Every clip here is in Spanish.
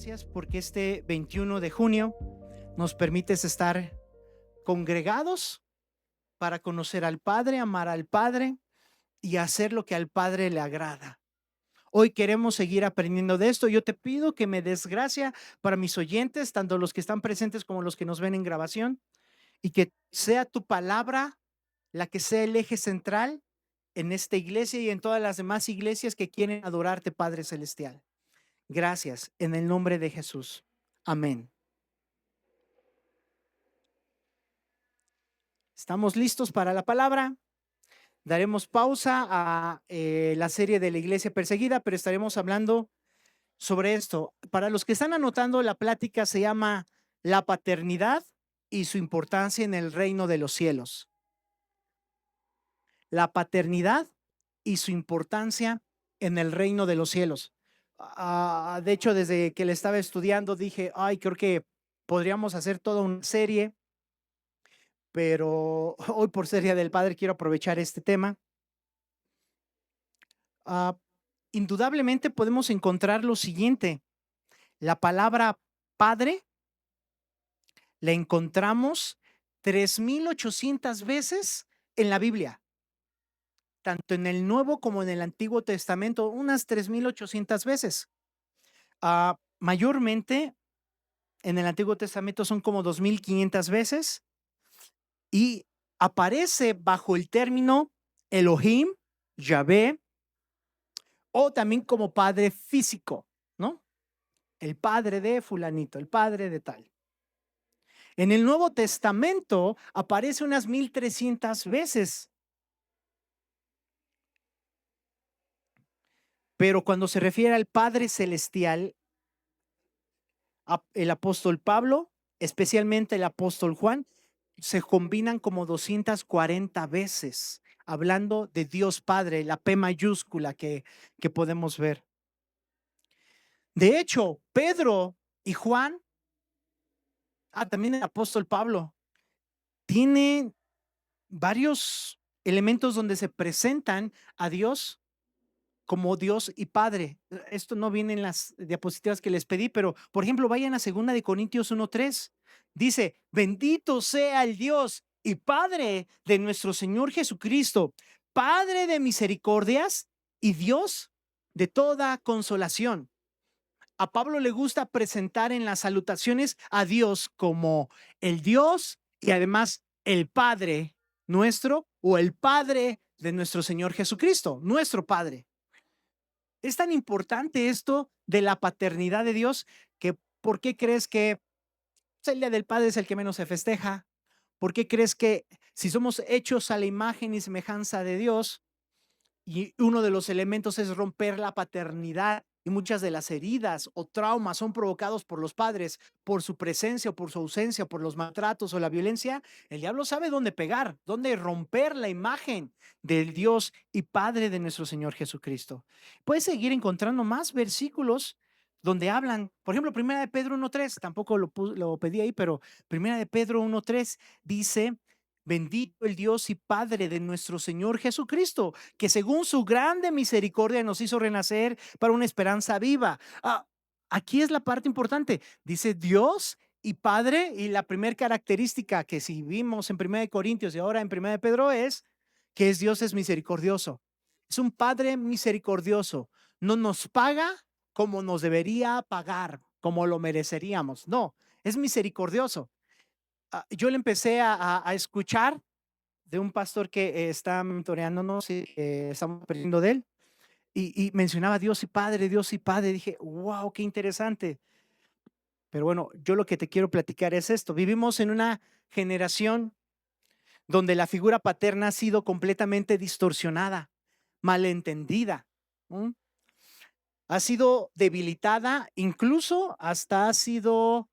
gracias porque este 21 de junio nos permites estar congregados para conocer al Padre, amar al Padre y hacer lo que al Padre le agrada. Hoy queremos seguir aprendiendo de esto. Yo te pido que me des gracia para mis oyentes, tanto los que están presentes como los que nos ven en grabación, y que sea tu palabra la que sea el eje central en esta iglesia y en todas las demás iglesias que quieren adorarte, Padre Celestial. Gracias, en el nombre de Jesús. Amén. ¿Estamos listos para la palabra? Daremos pausa a la serie de la iglesia perseguida, pero estaremos hablando sobre esto. Para los que están anotando, la plática se llama La paternidad y su importancia en el reino de los cielos. La paternidad y su importancia en el reino de los cielos. De hecho, desde que le estaba estudiando dije, creo que podríamos hacer toda una serie, pero hoy por ser Día del Padre quiero aprovechar este tema. Ah, Indudablemente podemos encontrar lo siguiente. La palabra padre la encontramos 3,800 veces en la Biblia, tanto en el Nuevo como en el Antiguo Testamento, unas 3,800 veces. Mayormente en el Antiguo Testamento son como 2,500 veces y aparece bajo el término Elohim, Yahvé, o también como padre físico, ¿no? El padre de fulanito, el padre de tal. En el Nuevo Testamento aparece unas 1,300 veces. Pero cuando se refiere al Padre Celestial, el apóstol Pablo, especialmente el apóstol Juan, se combinan como 240 veces, hablando de Dios Padre, la P mayúscula que podemos ver. De hecho, Pedro y Juan, también el apóstol Pablo, tienen varios elementos donde se presentan a Dios como Dios y Padre. Esto no viene en las diapositivas que les pedí, pero por ejemplo, vayan a 2 de Corintios 1:3. Dice, bendito sea el Dios y Padre de nuestro Señor Jesucristo, Padre de misericordias y Dios de toda consolación. A Pablo le gusta presentar en las salutaciones a Dios como el Dios y además el Padre nuestro o el Padre de nuestro Señor Jesucristo, nuestro Padre. Es tan importante esto de la paternidad de Dios que ¿por qué crees que el Día del Padre es el que menos se festeja? ¿Por qué crees que si somos hechos a la imagen y semejanza de Dios y uno de los elementos es romper la paternidad y muchas de las heridas o traumas son provocados por los padres, por su presencia o por su ausencia, por los maltratos o la violencia? El diablo sabe dónde pegar, dónde romper la imagen del Dios y Padre de nuestro Señor Jesucristo. Puedes seguir encontrando más versículos donde hablan, por ejemplo, 1 de Pedro 1:3, tampoco lo pedí ahí, pero 1 de Pedro 1:3 dice, bendito el Dios y Padre de nuestro Señor Jesucristo, que según su grande misericordia nos hizo renacer para una esperanza viva. Aquí es la parte importante. Dice Dios y Padre, y la primera característica que si vimos en 1 de Corintios y ahora en 1 de Pedro es que Dios es misericordioso. Es un Padre misericordioso. No nos paga como nos debería pagar, como lo mereceríamos. No, es misericordioso. Yo le empecé a escuchar de un pastor que está mentoreándonos y estamos aprendiendo de él y mencionaba Dios y Padre, Dios y Padre. Dije, wow, qué interesante. Pero bueno, yo lo que te quiero platicar es esto. Vivimos en una generación donde la figura paterna ha sido completamente distorsionada, malentendida, ¿no? Ha sido debilitada, incluso hasta ha sido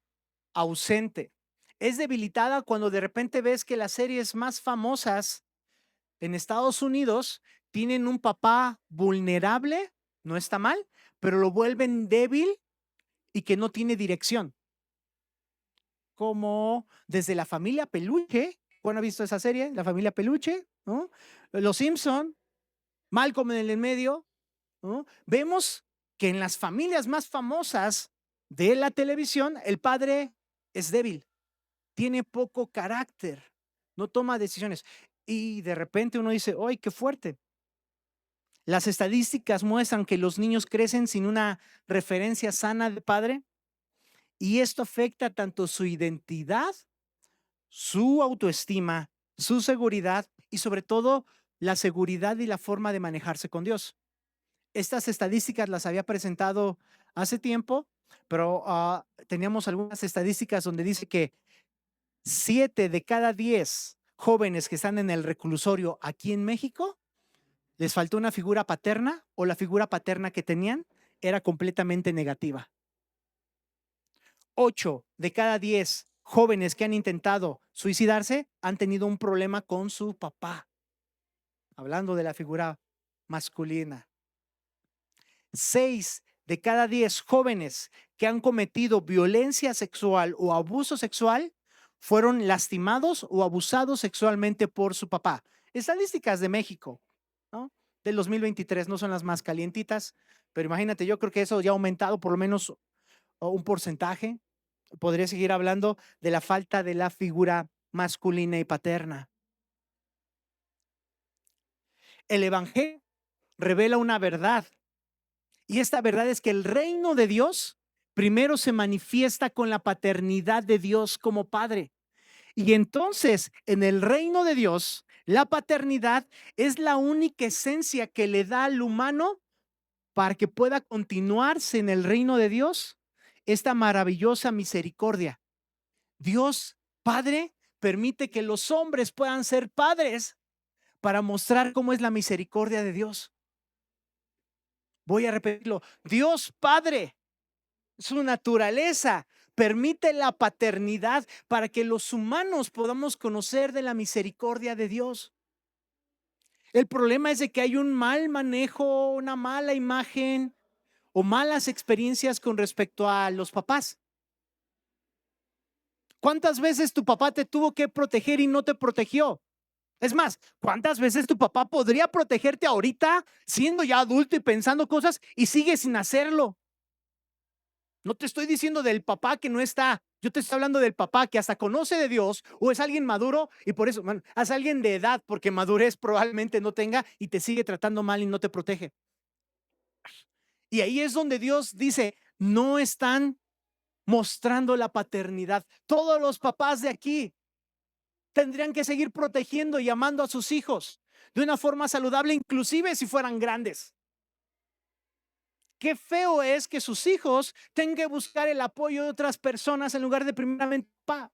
ausente. Es debilitada cuando de repente ves que las series más famosas en Estados Unidos tienen un papá vulnerable, no está mal, pero lo vuelven débil y que no tiene dirección. Como desde La Familia Peluche, ¿cuándo ha visto esa serie? La Familia Peluche, ¿no? Los Simpson, Malcolm en el medio, ¿no? Vemos que en las familias más famosas de la televisión, el padre es débil, tiene poco carácter, no toma decisiones. Y de repente uno dice, ¡ay, qué fuerte! Las estadísticas muestran que los niños crecen sin una referencia sana de padre y esto afecta tanto su identidad, su autoestima, su seguridad y sobre todo la seguridad y la forma de manejarse con Dios. Estas estadísticas las había presentado hace tiempo, pero teníamos algunas estadísticas donde dice que 7 de cada 10 jóvenes que están en el reclusorio aquí en México les faltó una figura paterna o la figura paterna que tenían era completamente negativa. 8 de cada 10 jóvenes que han intentado suicidarse han tenido un problema con su papá, hablando de la figura masculina. 6 de cada 10 jóvenes que han cometido violencia sexual o abuso sexual fueron lastimados o abusados sexualmente por su papá. Estadísticas de México, ¿no? Del 2023 no son las más calientitas, pero imagínate, yo creo que eso ya ha aumentado por lo menos un porcentaje. Podría seguir hablando de la falta de la figura masculina y paterna. El evangelio revela una verdad y esta verdad es que el reino de Dios primero se manifiesta con la paternidad de Dios como Padre. Y entonces, en el reino de Dios, la paternidad es la única esencia que le da al humano para que pueda continuarse en el reino de Dios esta maravillosa misericordia. Dios Padre permite que los hombres puedan ser padres para mostrar cómo es la misericordia de Dios. Voy a repetirlo. Dios Padre, su naturaleza, permite la paternidad para que los humanos podamos conocer de la misericordia de Dios. El problema es de que hay un mal manejo, una mala imagen o malas experiencias con respecto a los papás. ¿Cuántas veces tu papá te tuvo que proteger y no te protegió? Es más, ¿cuántas veces tu papá podría protegerte ahorita siendo ya adulto y pensando cosas y sigue sin hacerlo? No te estoy diciendo del papá que no está. Yo te estoy hablando del papá que hasta conoce de Dios o es alguien maduro y por eso, bueno, es alguien de edad porque madurez probablemente no tenga y te sigue tratando mal y no te protege. Y ahí es donde Dios dice, no están mostrando la paternidad. Todos los papás de aquí tendrían que seguir protegiendo y amando a sus hijos de una forma saludable, inclusive si fueran grandes. Qué feo es que sus hijos tengan que buscar el apoyo de otras personas en lugar de primeramente papá.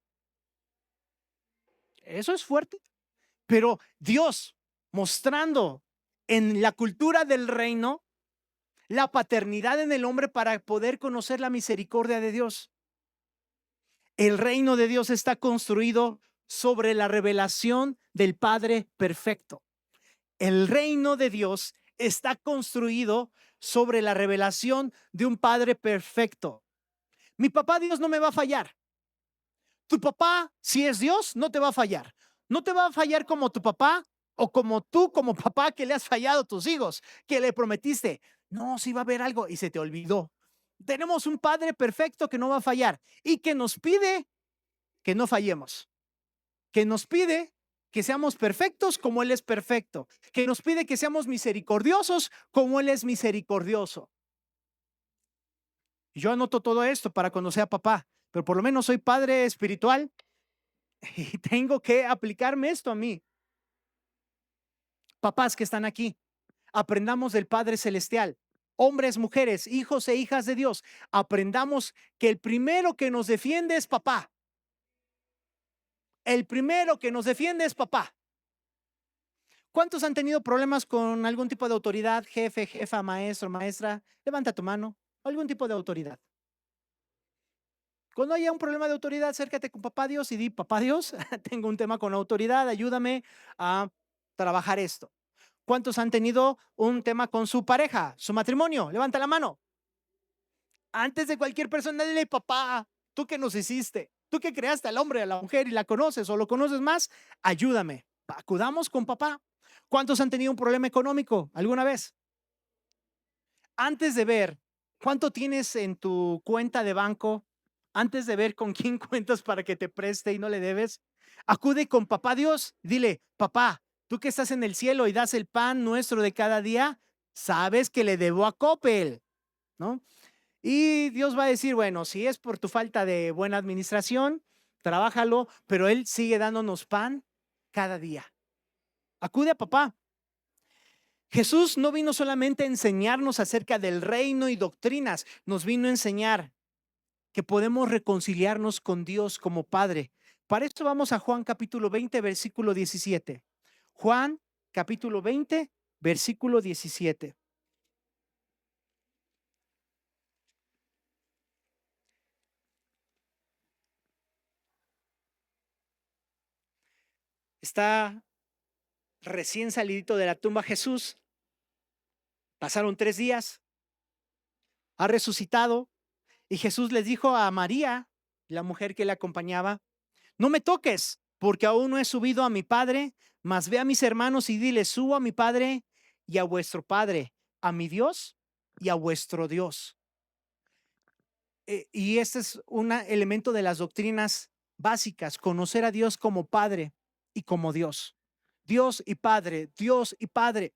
Eso es fuerte. Pero Dios mostrando en la cultura del reino la paternidad en el hombre para poder conocer la misericordia de Dios. El reino de Dios está construido sobre la revelación del Padre perfecto. El reino de Dios está construido sobre la revelación de un Padre perfecto. Mi papá Dios no me va a fallar. Tu papá, si es Dios, no te va a fallar. No te va a fallar como tu papá o como tú como papá que le has fallado a tus hijos, que le prometiste, no, si va a haber algo y se te olvidó. Tenemos un Padre perfecto que no va a fallar y que nos pide que no fallemos, que nos pide que seamos perfectos como Él es perfecto, que nos pide que seamos misericordiosos como Él es misericordioso. Yo anoto todo esto para cuando sea papá, pero por lo menos soy padre espiritual y tengo que aplicarme esto a mí. Papás que están aquí, aprendamos del Padre Celestial. Hombres, mujeres, hijos e hijas de Dios, aprendamos que el primero que nos defiende es papá. El primero que nos defiende es papá. ¿Cuántos han tenido problemas con algún tipo de autoridad, jefe, jefa, maestro, maestra? Levanta tu mano. Algún tipo de autoridad. Cuando haya un problema de autoridad, acércate con papá Dios y di, papá Dios, tengo un tema con autoridad, ayúdame a trabajar esto. ¿Cuántos han tenido un tema con su pareja, su matrimonio? Levanta la mano. Antes de cualquier persona, dile, papá, tú que nos hiciste, tú que creaste al hombre, a la mujer y la conoces o lo conoces más, ayúdame. Acudamos con papá. ¿Cuántos han tenido un problema económico alguna vez? Antes de ver ¿Cuánto tienes en tu cuenta de banco? Antes de ver con quién cuentas para que te preste y no le debes, acude con papá Dios. Dile, papá, tú que estás en el cielo y das el pan nuestro de cada día, sabes que le debo a Coppel, ¿no? Y Dios va a decir, bueno, si es por tu falta de buena administración, trabájalo, pero Él sigue dándonos pan cada día. Acude a papá. Jesús no vino solamente a enseñarnos acerca del reino y doctrinas, nos vino a enseñar que podemos reconciliarnos con Dios como Padre. Para esto vamos a Juan capítulo 20, versículo 17. Juan capítulo 20, versículo 17. Está recién salidito de la tumba Jesús. Pasaron 3 días, ha resucitado y Jesús les dijo a María, la mujer que le acompañaba, no me toques, porque aún no he subido a mi Padre, mas ve a mis hermanos y dile, subo a mi Padre y a vuestro Padre, a mi Dios y a vuestro Dios. Y este es un elemento de las doctrinas básicas, conocer a Dios como Padre y como Dios. Dios y Padre, Dios y Padre.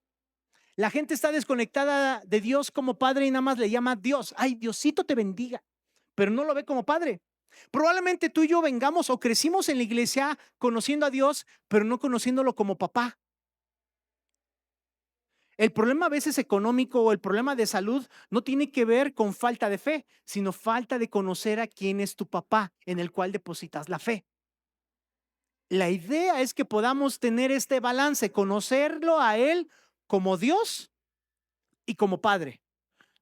La gente está desconectada de Dios como Padre y nada más le llama Dios. Ay, Diosito te bendiga, pero no lo ve como Padre. Probablemente tú y yo vengamos o crecimos en la iglesia conociendo a Dios, pero no conociéndolo como papá. El problema a veces económico o el problema de salud no tiene que ver con falta de fe, sino falta de conocer a quién es tu papá en el cual depositas la fe. La idea es que podamos tener este balance, conocerlo a Él como Dios y como Padre.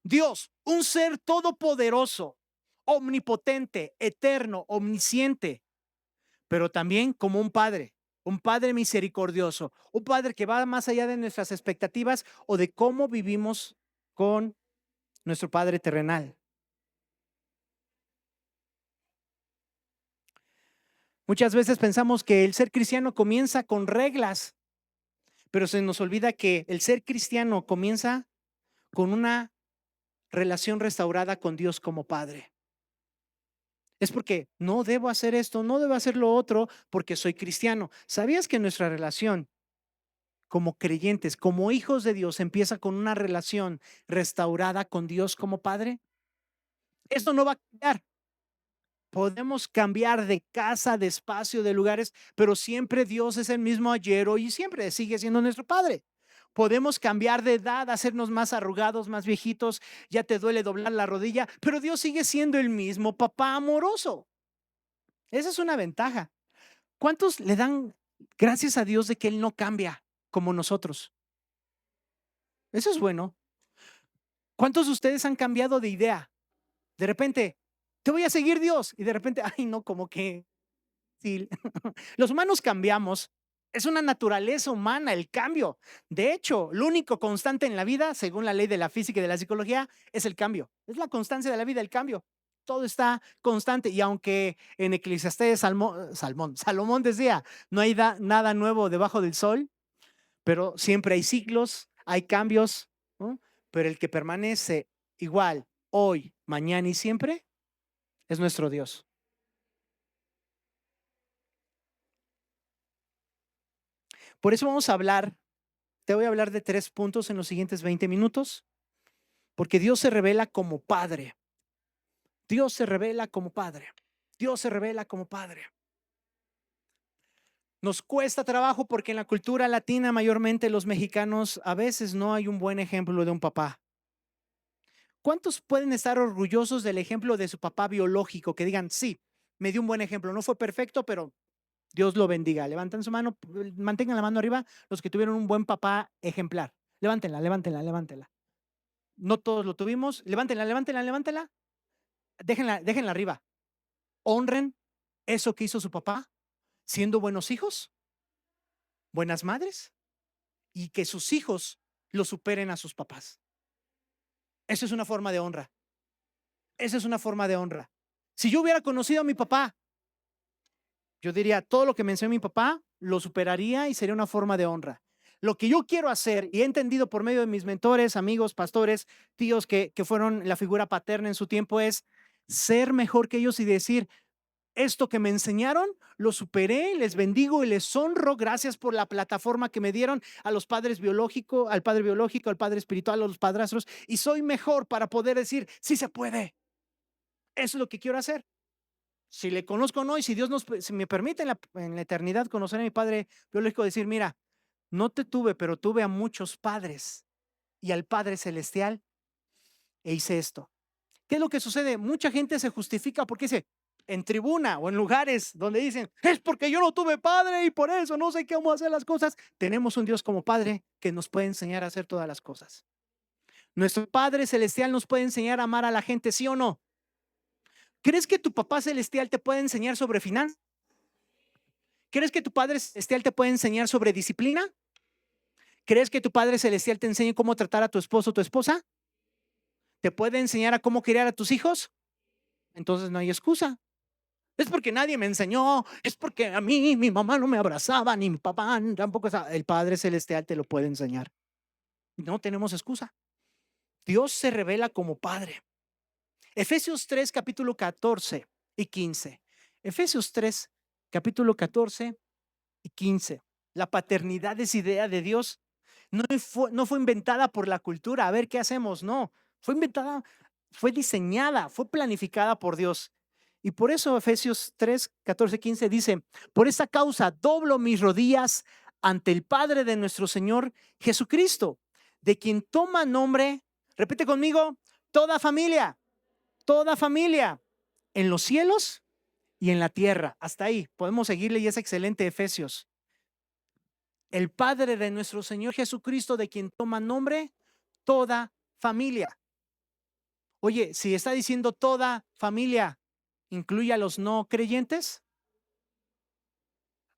Dios, un ser todopoderoso, omnipotente, eterno, omnisciente, pero también como un padre misericordioso, un padre que va más allá de nuestras expectativas o de cómo vivimos con nuestro padre terrenal. Muchas veces pensamos que el ser cristiano comienza con reglas, pero se nos olvida que el ser cristiano comienza con una relación restaurada con Dios como Padre. Es porque no debo hacer esto, no debo hacer lo otro porque soy cristiano. ¿Sabías que nuestra relación como creyentes, como hijos de Dios, empieza con una relación restaurada con Dios como Padre? Esto no va a cambiar. Podemos cambiar de casa, de espacio, de lugares, pero siempre Dios es el mismo ayer, hoy y siempre sigue siendo nuestro Padre. Podemos cambiar de edad, hacernos más arrugados, más viejitos, ya te duele doblar la rodilla, pero Dios sigue siendo el mismo papá amoroso. Esa es una ventaja. ¿Cuántos le dan gracias a Dios de que Él no cambia como nosotros? Eso es bueno. ¿Cuántos de ustedes han cambiado de idea? De repente, te voy a seguir Dios. Y de repente, ay, no, como que sí. Los humanos cambiamos. Es una naturaleza humana el cambio. De hecho, lo único constante en la vida, según la ley de la física y de la psicología, es el cambio. Es la constancia de la vida, el cambio. Todo está constante. Y aunque en Eclesiastés Salomón decía, no hay nada nuevo debajo del sol, pero siempre hay ciclos, hay cambios, ¿no? Pero el que permanece igual hoy, mañana y siempre es nuestro Dios. Por eso vamos a hablar, te voy a hablar de 3 puntos en los siguientes 20 minutos, porque Dios se revela como Padre. Dios se revela como Padre. Dios se revela como Padre. Nos cuesta trabajo porque en la cultura latina, mayormente los mexicanos, a veces no hay un buen ejemplo de un papá. ¿Cuántos pueden estar orgullosos del ejemplo de su papá biológico? Que digan, sí, me dio un buen ejemplo. No fue perfecto, pero Dios lo bendiga. Levanten su mano, mantengan la mano arriba los que tuvieron un buen papá ejemplar. Levántenla, levántenla, levántenla. No todos lo tuvimos. Levántenla, levántenla, levántenla. Déjenla arriba. Honren eso que hizo su papá, siendo buenos hijos, buenas madres, y que sus hijos lo superen a sus papás. Eso es una forma de honra. Esa es una forma de honra. Si yo hubiera conocido a mi papá, yo diría, todo lo que me enseñó mi papá lo superaría y sería una forma de honra. lo que yo quiero hacer, y he entendido por medio de mis mentores, amigos, pastores, tíos que fueron la figura paterna en su tiempo, es ser mejor que ellos y decir, esto que me enseñaron, lo superé, les bendigo y les honro. Gracias por la plataforma que me dieron a los padres biológicos, al padre biológico, al padre espiritual, a los padrastros, y soy mejor para poder decir, sí se puede. Eso es lo que quiero hacer. Si le conozco o no, y si Dios si me permite en la eternidad conocer a mi padre biológico, decir, mira, no te tuve, pero tuve a muchos padres y al Padre Celestial e hice esto. ¿Qué es lo que sucede? Mucha gente se justifica porque dice, en tribuna o en lugares donde dicen, es porque yo no tuve padre y por eso no sé cómo hacer las cosas. Tenemos un Dios como Padre que nos puede enseñar a hacer todas las cosas. Nuestro Padre Celestial nos puede enseñar a amar a la gente, ¿sí o no? ¿Crees que tu papá celestial te puede enseñar sobre finanzas? ¿Crees que tu Padre celestial te puede enseñar sobre disciplina? ¿Crees que tu Padre celestial te enseñe cómo tratar a tu esposo o tu esposa? ¿Te puede enseñar a cómo criar a tus hijos? Entonces no hay excusa. Es porque nadie me enseñó, es porque a mí mi mamá no me abrazaba, ni mi papá tampoco. El Padre celestial te lo puede enseñar. No tenemos excusa. Dios se revela como Padre. Efesios 3, capítulo 14 y 15. Efesios 3, capítulo 14 y 15. La paternidad es idea de Dios. No fue inventada por la cultura. A ver qué hacemos. No, fue inventada, fue diseñada, fue planificada por Dios. Y por eso Efesios 3, 14, 15 dice, por esta causa doblo mis rodillas ante el Padre de nuestro Señor Jesucristo, de quien toma nombre, repite conmigo, toda familia en los cielos y en la tierra. Hasta ahí, podemos seguirle y es excelente Efesios. El Padre de nuestro Señor Jesucristo, de quien toma nombre toda familia. Oye, si está diciendo toda familia, ¿incluye a los no creyentes?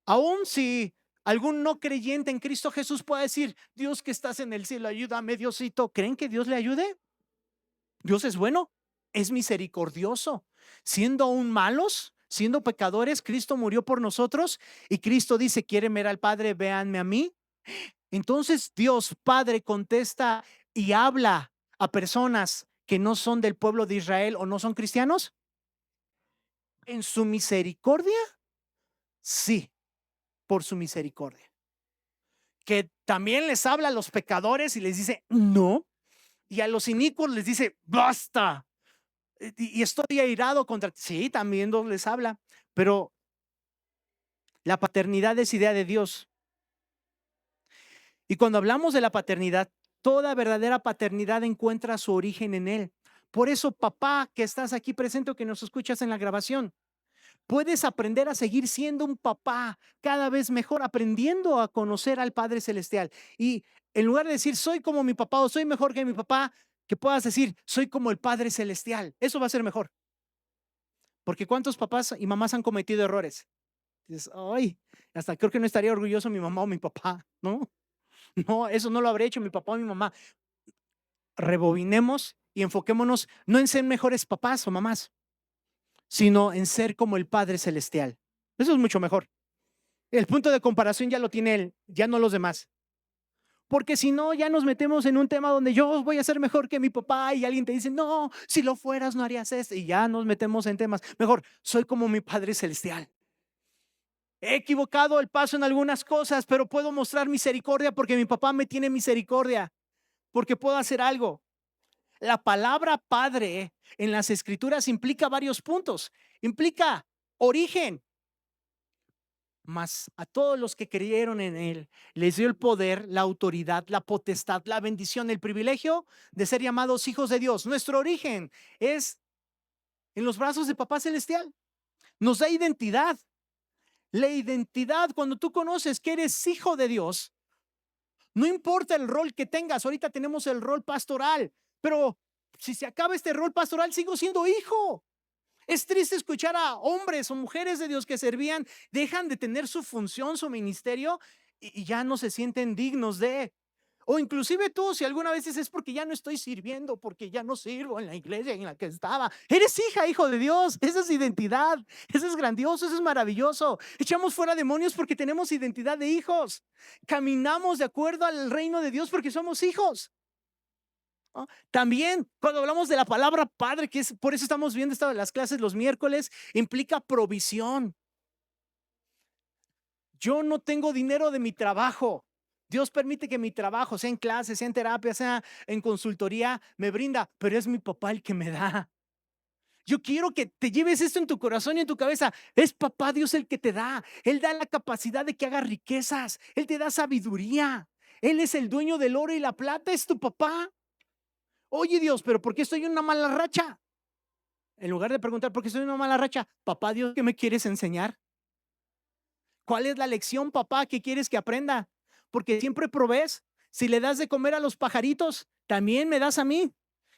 Aún si algún no creyente en Cristo Jesús puede decir, Dios que estás en el cielo, ayúdame, Diosito. ¿Creen que Dios le ayude? Dios es bueno, es misericordioso. Siendo aún malos, siendo pecadores, Cristo murió por nosotros y Cristo dice, ¿quieren ver al Padre? Véanme a mí. Entonces Dios Padre contesta y habla a personas que no son del pueblo de Israel o no son cristianos. En su misericordia, sí, por su misericordia. Que también les habla a los pecadores y les dice, no. Y a los inicuos les dice, basta. Y estoy airado contra ti. Sí, también Dios les habla. Pero la paternidad es idea de Dios. Y cuando hablamos de la paternidad, toda verdadera paternidad encuentra su origen en Él. Por eso, papá, que estás aquí presente o que nos escuchas en la grabación, puedes aprender a seguir siendo un papá cada vez mejor, aprendiendo a conocer al Padre Celestial. Y en lugar de decir, soy como mi papá o soy mejor que mi papá, que puedas decir, soy como el Padre Celestial. Eso va a ser mejor. Porque ¿cuántos papás y mamás han cometido errores? Dices, ay, hasta creo que no estaría orgulloso mi mamá o mi papá, ¿no? No, eso no lo habría hecho mi papá o mi mamá. Rebobinemos y enfoquémonos no en ser mejores papás o mamás, sino en ser como el Padre Celestial. Eso es mucho mejor. El punto de comparación ya lo tiene él, ya no los demás. Porque si no, ya nos metemos en un tema donde yo voy a ser mejor que mi papá y alguien te dice, no, si lo fueras no harías esto. Y ya nos metemos en temas. Mejor, soy como mi Padre Celestial. He equivocado el paso en algunas cosas, pero puedo mostrar misericordia porque mi papá me tiene misericordia, porque puedo hacer algo. La palabra padre en las escrituras implica varios puntos. Implica origen, mas a todos los que creyeron en él les dio el poder, la autoridad, la potestad, la bendición, el privilegio de ser llamados hijos de Dios. Nuestro origen es en los brazos de Papá Celestial. Nos da identidad. La identidad, cuando tú conoces que eres hijo de Dios, no importa el rol que tengas. Ahorita tenemos el rol pastoral, pero si se acaba este rol pastoral, sigo siendo hijo. Es triste escuchar a hombres o mujeres de Dios que servían, dejan de tener su función, su ministerio y ya no se sienten dignos de. O inclusive tú, si alguna vez dices, es porque ya no estoy sirviendo, porque ya no sirvo en la iglesia en la que estaba. Eres hija, hijo de Dios. Esa es identidad. Eso es grandioso, eso es maravilloso. Echamos fuera demonios porque tenemos identidad de hijos. Caminamos de acuerdo al reino de Dios porque somos hijos. ¿No? También cuando hablamos de la palabra padre, que es por eso estamos viendo esta de las clases los miércoles, implica provisión. Yo no tengo dinero de mi trabajo. Dios permite que mi trabajo, sea en clase, sea en terapia, sea en consultoría, me brinda, pero es mi papá el que me da. Yo quiero que te lleves esto en tu corazón y en tu cabeza. Es papá Dios el que te da. Él da la capacidad de que hagas riquezas. Él te da sabiduría. Él es el dueño del oro y la plata, es tu papá. Oye Dios, pero ¿por qué estoy en una mala racha? En lugar de preguntar por qué estoy en una mala racha, papá Dios, ¿qué me quieres enseñar? ¿Cuál es la lección, papá, que quieres que aprenda? Porque siempre provees. Si le das de comer a los pajaritos, también me das a mí.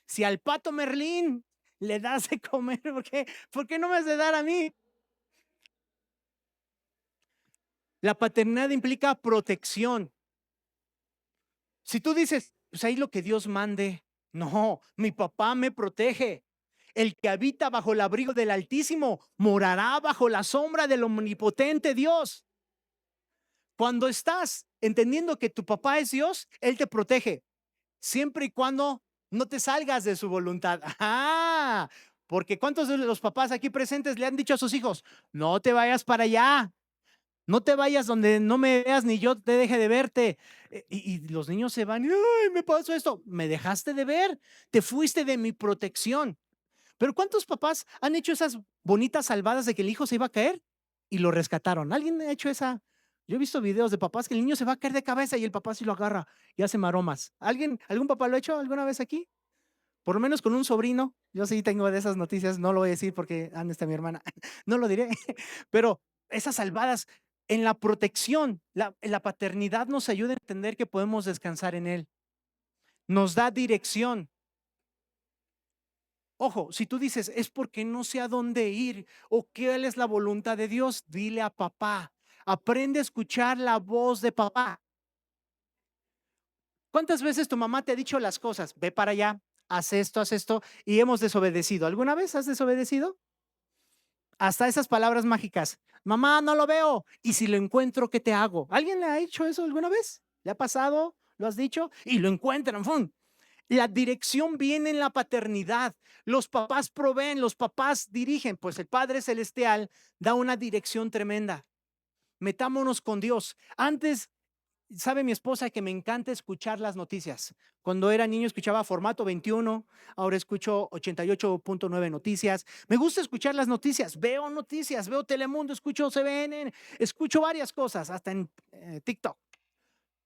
Si al pato Merlín le das de comer, ¿por qué no me has de dar a mí? La paternidad implica protección. Si tú dices, pues ahí lo que Dios mande, no, mi papá me protege. El que habita bajo el abrigo del Altísimo morará bajo la sombra del omnipotente Dios. Cuando estás entendiendo que tu papá es Dios, Él te protege, siempre y cuando no te salgas de su voluntad. Ah, porque ¿cuántos de los papás aquí presentes le han dicho a sus hijos, no te vayas para allá, no te vayas donde no me veas ni yo te deje de verte? Y los niños se van, ay, me pasó esto, me dejaste de ver, te fuiste de mi protección. Pero ¿cuántos papás han hecho esas bonitas salvadas de que el hijo se iba a caer y lo rescataron? ¿Alguien ha hecho esa? Yo he visto videos de papás que el niño se va a caer de cabeza y el papá sí lo agarra y hace maromas. ¿Algún papá lo ha hecho alguna vez aquí? Por lo menos con un sobrino. Yo sí tengo de esas noticias, no lo voy a decir porque anda está mi hermana, no lo diré, pero esas salvadas en la protección, en la paternidad nos ayuda a entender que podemos descansar en Él. Nos da dirección. Ojo, si tú dices, es porque no sé a dónde ir o qué es la voluntad de Dios, dile a papá. Aprende a escuchar la voz de papá. ¿Cuántas veces tu mamá te ha dicho las cosas? Ve para allá, haz esto y hemos desobedecido. ¿Alguna vez has desobedecido? Hasta esas palabras mágicas. Mamá, no lo veo. Y si lo encuentro, ¿qué te hago? ¿Alguien le ha hecho eso alguna vez? ¿Le ha pasado? ¿Lo has dicho? Y lo encuentran. ¡Fum! La dirección viene en la paternidad. Los papás proveen, los papás dirigen, pues el Padre Celestial da una dirección tremenda. Metámonos con Dios. Antes, sabe mi esposa que me encanta escuchar las noticias. Cuando era niño escuchaba Formato 21, ahora escucho 88.9 Noticias. Me gusta escuchar las noticias, veo Telemundo, escucho CNN, escucho varias cosas, hasta en TikTok.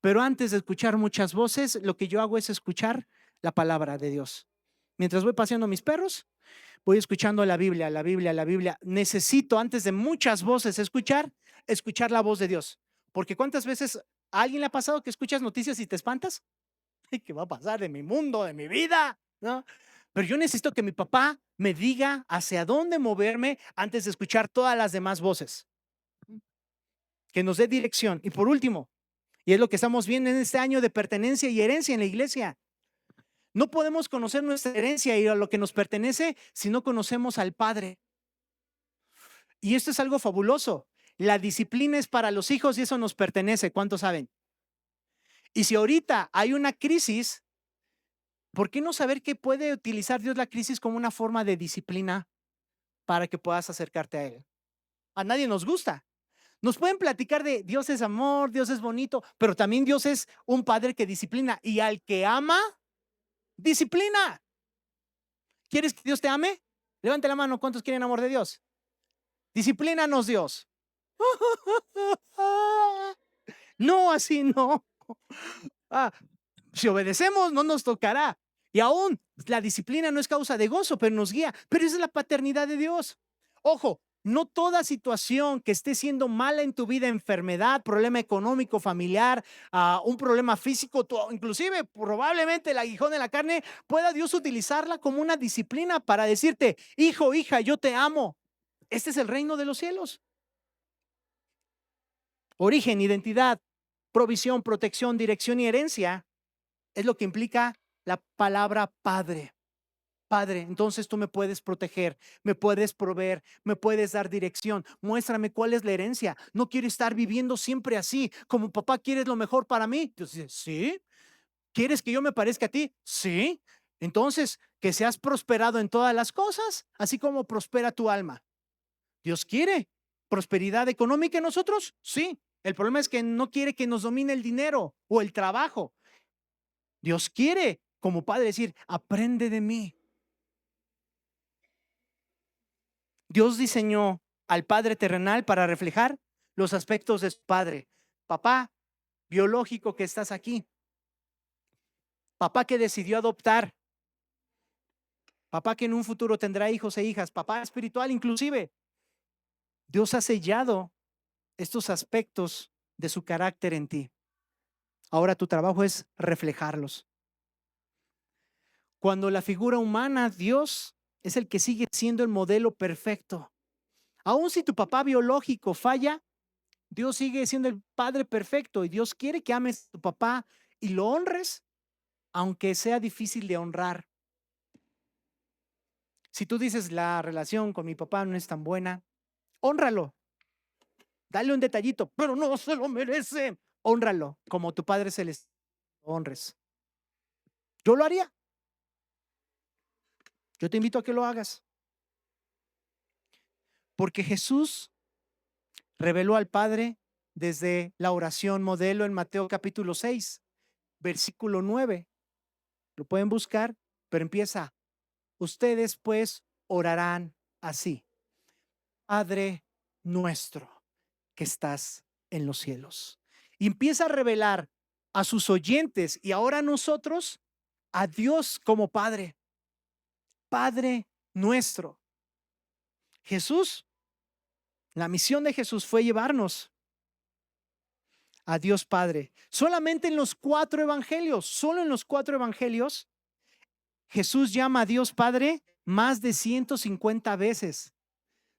Pero antes de escuchar muchas voces, lo que yo hago es escuchar la palabra de Dios. Mientras voy paseando mis perros, voy escuchando la Biblia, la Biblia, la Biblia. Necesito, antes de muchas voces, escuchar la voz de Dios. Porque ¿cuántas veces a alguien le ha pasado que escuchas noticias y te espantas? ¿Qué va a pasar de mi mundo, de mi vida? ¿No? Pero yo necesito que mi papá me diga hacia dónde moverme antes de escuchar todas las demás voces. Que nos dé dirección. Y por último, y es lo que estamos viendo en este año de pertenencia y herencia en la iglesia. No podemos conocer nuestra herencia y a lo que nos pertenece si no conocemos al Padre. Y esto es algo fabuloso. La disciplina es para los hijos y eso nos pertenece. ¿Cuántos saben? Y si ahorita hay una crisis, ¿por qué no saber que puede utilizar Dios la crisis como una forma de disciplina para que puedas acercarte a Él? A nadie nos gusta. Nos pueden platicar de Dios es amor, Dios es bonito, pero también Dios es un padre que disciplina y al que ama, disciplina. ¿Quieres que Dios te ame? Levante la mano, ¿cuántos quieren amor de Dios? Disciplínanos, Dios. No, así no. Ah, si obedecemos, no nos tocará. Y aún la disciplina no es causa de gozo, pero nos guía. Pero esa es la paternidad de Dios. Ojo, no toda situación que esté siendo mala en tu vida, enfermedad, problema económico, familiar, un problema físico, inclusive probablemente el aguijón en la carne, pueda Dios utilizarla como una disciplina para decirte, hijo, hija, yo te amo. Este es el reino de los cielos. Origen, identidad, provisión, protección, dirección y herencia Es lo que implica la palabra padre. Padre, entonces tú me puedes proteger, me puedes proveer, me puedes dar dirección. Muéstrame cuál es la herencia. No quiero estar viviendo siempre así. Como papá, ¿quieres lo mejor para mí? Entonces, sí. ¿Quieres que yo me parezca a ti? Sí. Entonces, que seas prosperado en todas las cosas, así como prospera tu alma. Dios quiere prosperidad económica en nosotros. Sí. El problema es que no quiere que nos domine el dinero o el trabajo. Dios quiere, como padre, decir, aprende de mí. Dios diseñó al padre terrenal para reflejar los aspectos de su padre. Papá biológico que estás aquí. Papá que decidió adoptar. Papá que en un futuro tendrá hijos e hijas. Papá espiritual inclusive. Dios ha sellado estos aspectos de su carácter en ti. Ahora tu trabajo es reflejarlos. Cuando la figura humana, Dios es el que sigue siendo el modelo perfecto. Aun si tu papá biológico falla, Dios sigue siendo el Padre perfecto y Dios quiere que ames a tu papá y lo honres, aunque sea difícil de honrar. Si tú dices la relación con mi papá no es tan buena, hónralo, dale un detallito, pero no se lo merece. Hónralo como tu Padre Celestial honres. Yo lo haría. Yo te invito a que lo hagas. Porque Jesús reveló al Padre desde la oración modelo en Mateo capítulo 6, versículo 9. Lo pueden buscar, pero empieza. Ustedes pues orarán así. Padre nuestro que estás en los cielos. Y empieza a revelar a sus oyentes y ahora a nosotros a Dios como Padre. Padre nuestro. Jesús, la misión de Jesús fue llevarnos a Dios Padre. Solamente en los 4 evangelios, solo en los 4 evangelios, Jesús llama a Dios Padre más de 150 veces.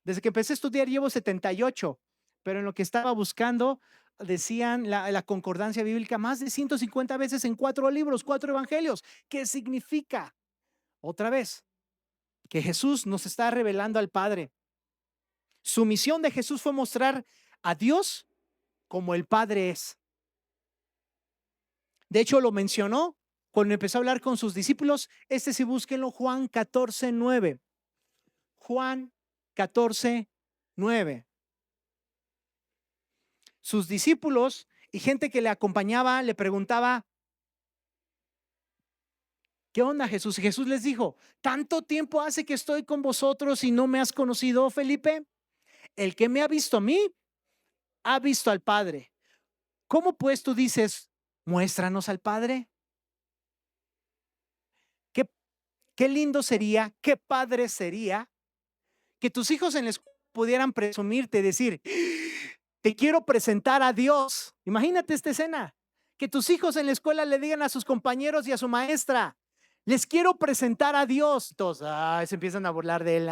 Desde que empecé a estudiar llevo 78, pero en lo que estaba buscando decían la concordancia bíblica más de 150 veces en 4 libros, 4 evangelios. ¿Qué significa? Otra vez, que Jesús nos está revelando al Padre. Su misión de Jesús fue mostrar a Dios como el Padre es. De hecho, lo mencionó cuando empezó a hablar con sus discípulos. Sí, búsquenlo, Juan 14:9. Juan 14:9. Sus discípulos y gente que le acompañaba le preguntaba, ¿qué onda, Jesús? Y Jesús les dijo, ¿tanto tiempo hace que estoy con vosotros y no me has conocido, Felipe? El que me ha visto a mí, ha visto al Padre. ¿Cómo pues tú dices, muéstranos al Padre? Qué, qué lindo sería, qué padre sería que tus hijos en la escuela pudieran presumirte, decir, te quiero presentar a Dios. Imagínate esta escena, que tus hijos en la escuela le digan a sus compañeros y a su maestra, les quiero presentar a Dios. Todos se empiezan a burlar de él.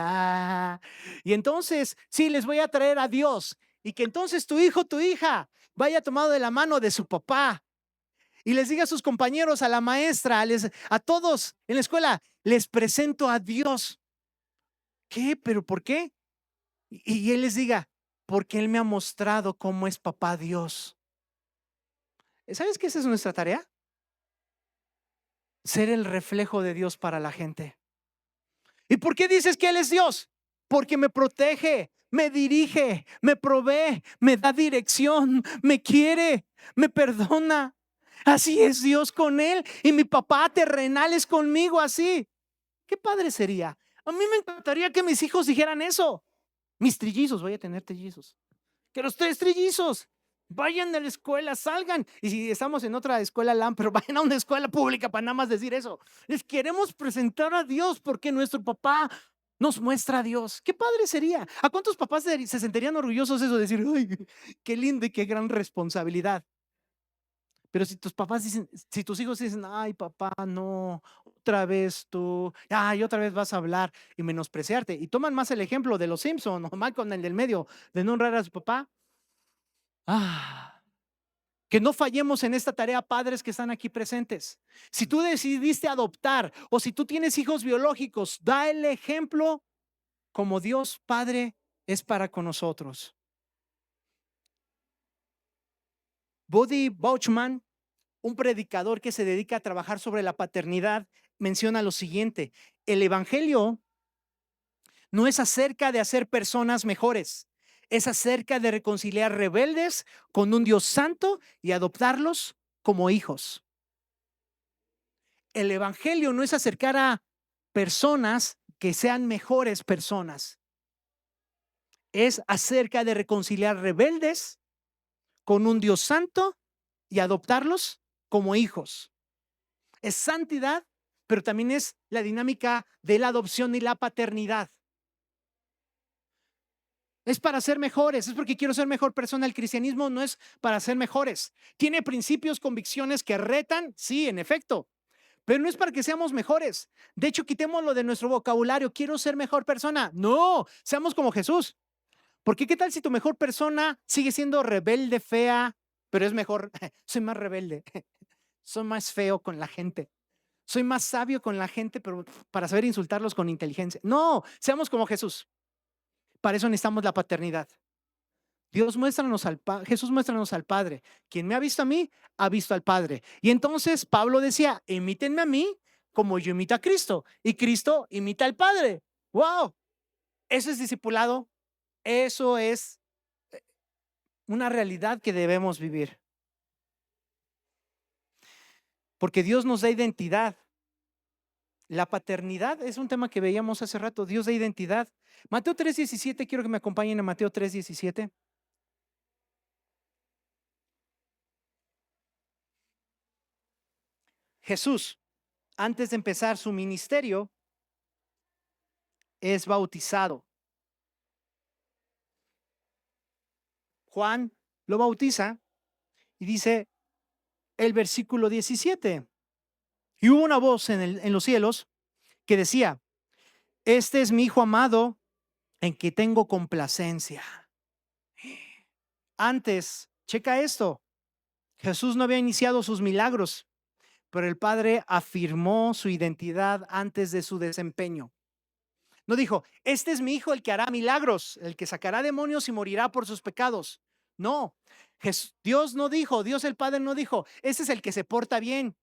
Y entonces, sí, les voy a traer a Dios. Y que entonces tu hijo, tu hija, vaya tomado de la mano de su papá y les diga a sus compañeros, a la maestra, a todos en la escuela, les presento a Dios. ¿Qué? ¿Pero por qué? Y él les diga, porque él me ha mostrado cómo es papá Dios. ¿Sabes qué? Esa es nuestra tarea. Ser el reflejo de Dios para la gente. ¿Y por qué dices que él es Dios? Porque me protege, me dirige, me provee, me da dirección, me quiere, me perdona. Así es Dios con él y mi papá terrenal es conmigo así. Qué padre sería. A mí me encantaría que mis hijos dijeran eso. Mis trillizos, voy a tener trillizos. Que los 3 trillizos vayan a la escuela, salgan. Y si estamos en otra escuela LAM, pero vayan a una escuela pública para nada más decir eso. Les queremos presentar a Dios porque nuestro papá nos muestra a Dios. Qué padre sería. ¿A cuántos papás se sentirían orgullosos de eso? Decir, ay, qué lindo y qué gran responsabilidad. Pero si tus papás dicen, si tus hijos dicen, ay, papá, no, otra vez tú, ay, otra vez vas a hablar y menospreciarte. Y toman más el ejemplo de los Simpson o Malcolm, el del medio, de no honrar a su papá. Ah, Que no fallemos en esta tarea, padres que están aquí presentes. Si tú decidiste adoptar o si tú tienes hijos biológicos, da el ejemplo como Dios Padre es para con nosotros. Buddy Bauchman, un predicador que se dedica a trabajar sobre la paternidad, menciona lo siguiente: el evangelio no es acerca de hacer personas mejores, es acerca de reconciliar rebeldes con un Dios santo y adoptarlos como hijos. El evangelio no es acercar a personas que sean mejores personas, es acerca de reconciliar rebeldes con un Dios santo y adoptarlos como hijos. Es santidad, pero también es la dinámica de la adopción y la paternidad. Es para ser mejores, es porque quiero ser mejor persona. El cristianismo no es para ser mejores. Tiene principios, convicciones que retan, sí, en efecto, pero no es para que seamos mejores. De hecho, quitémoslo de nuestro vocabulario. Quiero ser mejor persona. No, seamos como Jesús. Porque qué tal si tu mejor persona sigue siendo rebelde, fea, pero es mejor? Soy más rebelde, soy más feo con la gente. Soy más sabio con la gente, pero para saber insultarlos con inteligencia. No, seamos como Jesús. Para eso necesitamos la paternidad. Jesús muéstranos al Padre. Quien me ha visto a mí, ha visto al Padre. Y entonces Pablo decía, imítenme a mí como yo imito a Cristo. Y Cristo imita al Padre. ¡Wow! Eso es discipulado. Eso es una realidad que debemos vivir. Porque Dios nos da identidad. La paternidad es un tema que veíamos hace rato. Dios da identidad. Mateo 3:17, quiero que me acompañen a Mateo 3:17. Jesús, antes de empezar su ministerio, es bautizado. Juan lo bautiza y dice el versículo 17. Y hubo una voz en los cielos que decía: este es mi hijo amado en que tengo complacencia. Antes, checa esto, Jesús no había iniciado sus milagros, pero el Padre afirmó su identidad antes de su desempeño. No dijo, este es mi hijo el que hará milagros, el que sacará demonios y morirá por sus pecados. No, Dios no dijo, Dios el Padre no dijo, este es el que se porta bien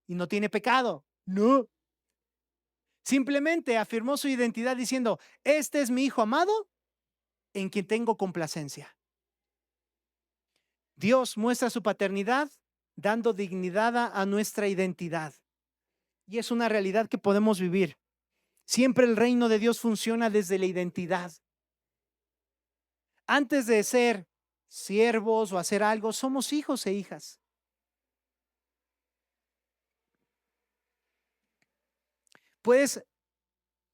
y no tiene pecado. No. Simplemente afirmó su identidad diciendo, este es mi hijo amado en quien tengo complacencia. Dios muestra su paternidad dando dignidad a nuestra identidad. Y es una realidad que podemos vivir. Siempre el reino de Dios funciona desde la identidad. Antes de ser siervos o hacer algo, somos hijos e hijas. Puedes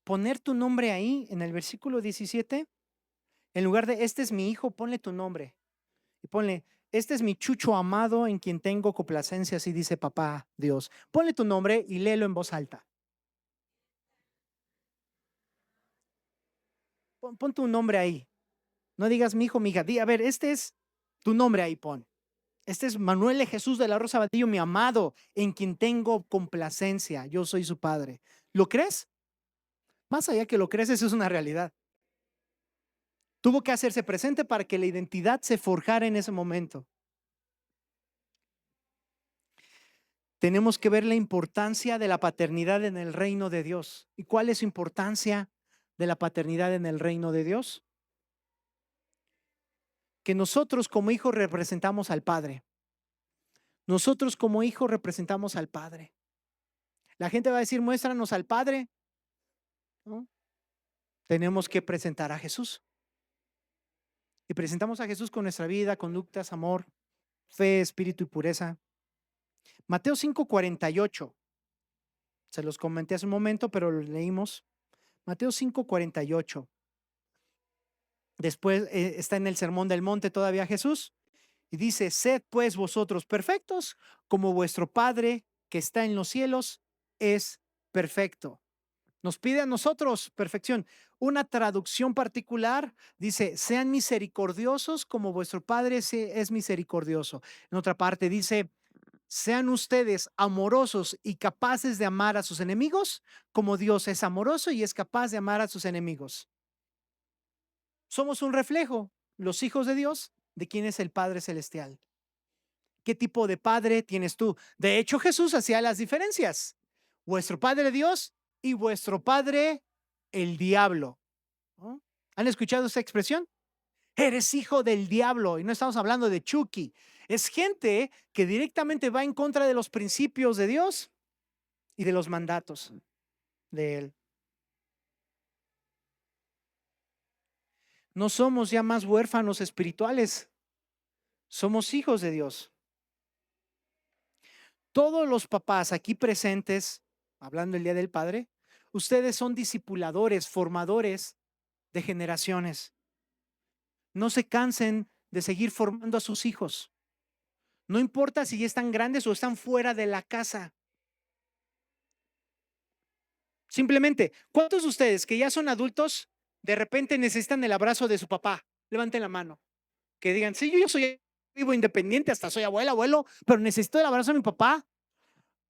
poner tu nombre ahí en el versículo 17. En lugar de este es mi hijo, ponle tu nombre. Y ponle, este es mi chucho amado en quien tengo complacencia, así dice papá Dios. Ponle tu nombre y léelo en voz alta. Pon tu nombre ahí. No digas mi hijo, mi hija. Di, a ver, este es tu nombre ahí, pon. Este es Manuel de Jesús de la Rosa Batillo, mi amado, en quien tengo complacencia. Yo soy su padre. ¿Lo crees? Más allá que lo crees, eso es una realidad. Tuvo que hacerse presente para que la identidad se forjara en ese momento. Tenemos que ver la importancia de la paternidad en el reino de Dios. ¿Y cuál es su importancia de la paternidad en el reino de Dios? Que nosotros como hijos representamos al Padre. Nosotros como hijos representamos al Padre. La gente va a decir, muéstranos al Padre. ¿No? Tenemos que presentar a Jesús. Y presentamos a Jesús con nuestra vida, conductas, amor, fe, espíritu y pureza. Mateo 5:48. Se los comenté hace un momento, pero lo leímos. Mateo 5:48. Después está en el Sermón del Monte todavía Jesús. Y dice, sed pues vosotros perfectos, como vuestro Padre que está en los cielos es perfecto. Nos pide a nosotros perfección. Una traducción particular dice, sean misericordiosos como vuestro Padre es misericordioso. En otra parte dice, sean ustedes amorosos y capaces de amar a sus enemigos como Dios es amoroso y es capaz de amar a sus enemigos. Somos un reflejo, los hijos de Dios, de quién es el Padre Celestial. ¿Qué tipo de padre tienes tú? De hecho, Jesús hacía las diferencias. Vuestro Padre Dios y vuestro Padre el diablo. ¿No? ¿Han escuchado esa expresión? Eres hijo del diablo y no estamos hablando de Chucky. Es gente que directamente va en contra de los principios de Dios y de los mandatos de Él. No somos ya más huérfanos espirituales, somos hijos de Dios. Todos los papás aquí presentes, hablando el Día del Padre, ustedes son discipuladores, formadores de generaciones. No se cansen de seguir formando a sus hijos. No importa si ya están grandes o están fuera de la casa. Simplemente, ¿cuántos de ustedes que ya son adultos de repente necesitan el abrazo de su papá? Levanten la mano. Que digan, sí, yo ya soy vivo independiente, hasta soy abuela, abuelo, pero necesito el abrazo de mi papá.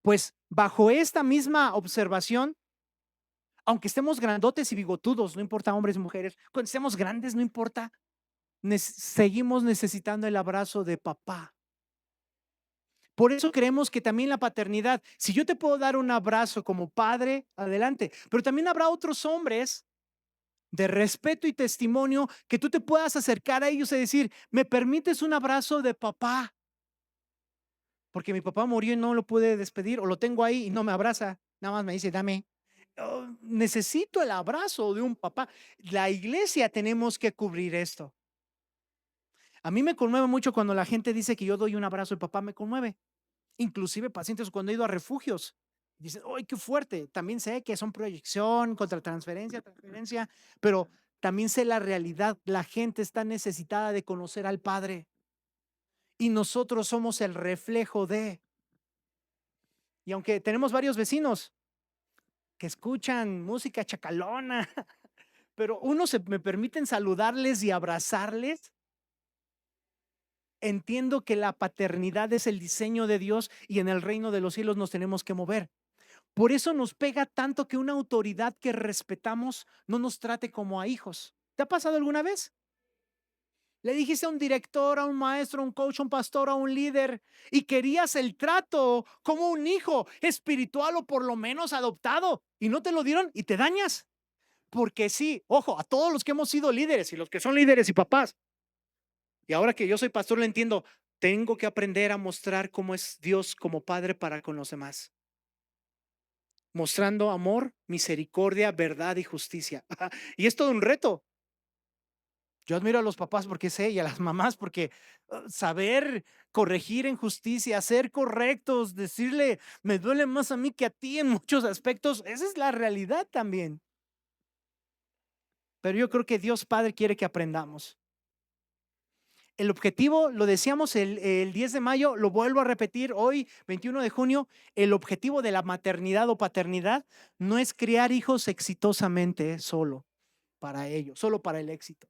Pues bajo esta misma observación, aunque estemos grandotes y bigotudos, no importa hombres y mujeres, cuando estemos grandes, no importa, seguimos necesitando el abrazo de papá. Por eso creemos que también la paternidad, si yo te puedo dar un abrazo como padre, adelante, pero también habrá otros hombres de respeto y testimonio que tú te puedas acercar a ellos y decir, ¿me permites un abrazo de papá? Porque mi papá murió y no lo pude despedir, o lo tengo ahí y no me abraza, nada más me dice, dame. Oh, necesito el abrazo de un papá. La iglesia tenemos que cubrir esto. A mí me conmueve mucho cuando la gente dice que yo doy un abrazo de papá, me conmueve. Inclusive pacientes cuando he ido a refugios. Dicen, ¡ay, qué fuerte! También sé que son proyección, contra transferencia, pero también sé la realidad. La gente está necesitada de conocer al Padre y nosotros somos el reflejo de. Y aunque tenemos varios vecinos que escuchan música chacalona, pero unos me permiten saludarles y abrazarles, entiendo que la paternidad es el diseño de Dios y en el reino de los cielos nos tenemos que mover. Por eso nos pega tanto que una autoridad que respetamos no nos trate como a hijos. ¿Te ha pasado alguna vez? Le dijiste a un director, a un maestro, a un coach, a un pastor, a un líder y querías el trato como un hijo espiritual o por lo menos adoptado y no te lo dieron y te dañas. Porque sí, ojo, a todos los que hemos sido líderes y los que son líderes y papás. Y ahora que yo soy pastor lo entiendo, tengo que aprender a mostrar cómo es Dios como padre para con los demás. Mostrando amor, misericordia, verdad y justicia. Y es todo un reto. Yo admiro a los papás porque sé y a las mamás porque saber corregir en justicia, ser correctos, decirle, me duele más a mí que a ti en muchos aspectos, esa es la realidad también. Pero yo creo que Dios Padre quiere que aprendamos. El objetivo, lo decíamos el 10 de mayo, lo vuelvo a repetir hoy, 21 de junio, el objetivo de la maternidad o paternidad no es criar hijos exitosamente solo para ellos, solo para el éxito.